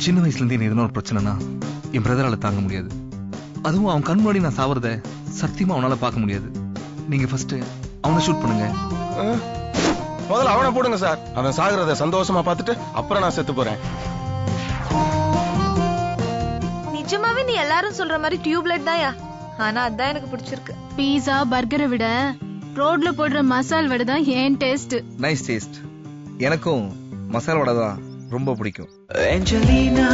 சின்ன வயசுல இருந்து எதுனா ஒரு பிரச்சனைனா என் பிரதரால தாங்க முடியாது. அதுவும் அவன் கண் முன்னாடி நான் சாவறத சத்தியமா அவனால பார்க்க முடியாது. நீங்க ஃபர்ஸ்ட் அவனை ஷூட் பண்ணுங்க. முதல்ல அவனை போடுங்க சார். அவன் சாகுறத சந்தோஷமா பார்த்துட்டு அப்புறம் நான் செத்து போறேன். நிஜமாவே நீ எல்லாரும் சொல்ற மாதிரி டியூப்லைட் தான்யா. ஆனா அதான் எனக்கு பிடிச்சிருக்கு. பீஸா பர்கரை விட ரோட்ல போடுற மசால் வடை தான் ஏன் டேஸ்ட். Nice taste. எனக்கும் மசால் வடை தான் ரொம்ப பிடிக்கும். ஏஞ்சலினா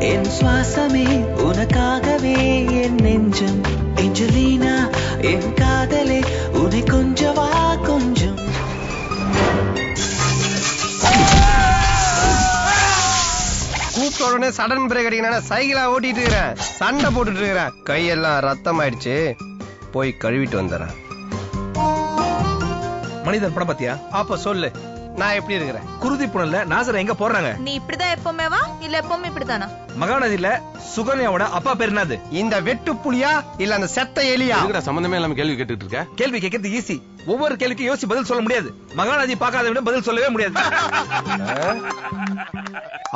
என் சுவாசமே உனக்காகவே என் நெஞ்சம். ஏஞ்சலினா என் காதலே உன்னை கொஞ்சவா கொஞ்சம். கூப்பிட்ட உடனே சடன் பிரேக் அடிக்கணும். சைக்கிளா ஓட்டிட்டு இருக்கிறேன், சண்டை போட்டுட்டு இருக்கிறேன், கையெல்லாம் ரத்தம் ஆயிடுச்சு. போய் கழுவிட்டு வந்துடுறேன். மனிதன் படம் பாத்தியா? அப்ப சொல்லு, நான் எப்படி இருக்கிறேன்? குருதி புனல்ல நாசர் எங்க போறாங்க? நீ இப்படிதான் எப்பவுமே வா இல்ல எப்பவுமே இப்படிதானா? மகாநதியில சுகன்யாவோட அப்பா பேர் என்னது? இந்த வெட்டு புலியா இல்ல அந்த செத்த எலியா? சம்பந்தமே இல்லாம கேள்வி கேட்டுட்டு இருக்க. கேள்வி கேட்கறது ஈஸி. ஒவ்வொரு கேள்விக்கும் யோசிச்சு பதில் சொல்ல முடியாது. மகாநதி பார்க்காத விட பதில் சொல்லவே முடியாது.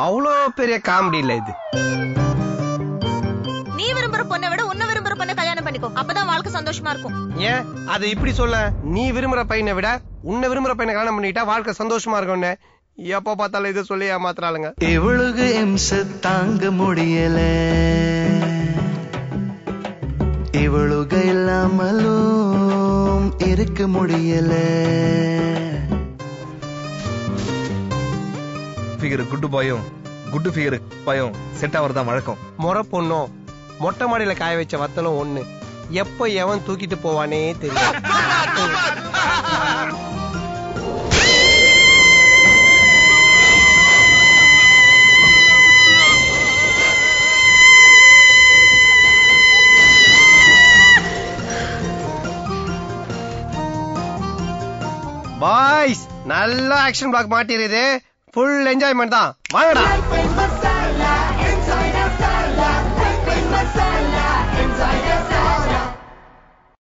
அவ்வளோ பெரிய காமெடி இல்ல இது. நீ விரும்புற பொண்ணை விட உன்ன விரும்புற பொண்ணை கல்யாணம் பண்ணிக்கோ. அப்பதான் வாழ்க்கை சந்தோஷமா இருக்கும். ஏன் அது இப்படி சொல்ல? நீ விரும்புற பையனை விட உன்னை விரும்புற பையனை கல்யாணம் பண்ணிட்டா வாழ்க்கை சந்தோஷமா இருக்கும்னு எப்ப பார்த்தாலும் இதை சொல்லி ஏமாத்துறாளுங்க. இவளுக்கு இம்ச தாங்க முடியல, இவளுக இல்லாமலும் இருக்க முடியல. ஃபிகர் குட்டு பாயும் குட்டு ஃபிகர் பாயும் செட் ஆவறதா வழக்கம். முறை பொண்ணும் மொட்டை மாடியில காய வச்ச வத்தலும் ஒண்ணு. எப்ப எவன் தூக்கிட்டு போவானே தெரியும். பாய்ஸ், நல்ல ஆக்ஷன் பிளாக் மாட்டிருது. ஃபுல் என்ஜாய்மெண்ட் தான். வாங்கடா.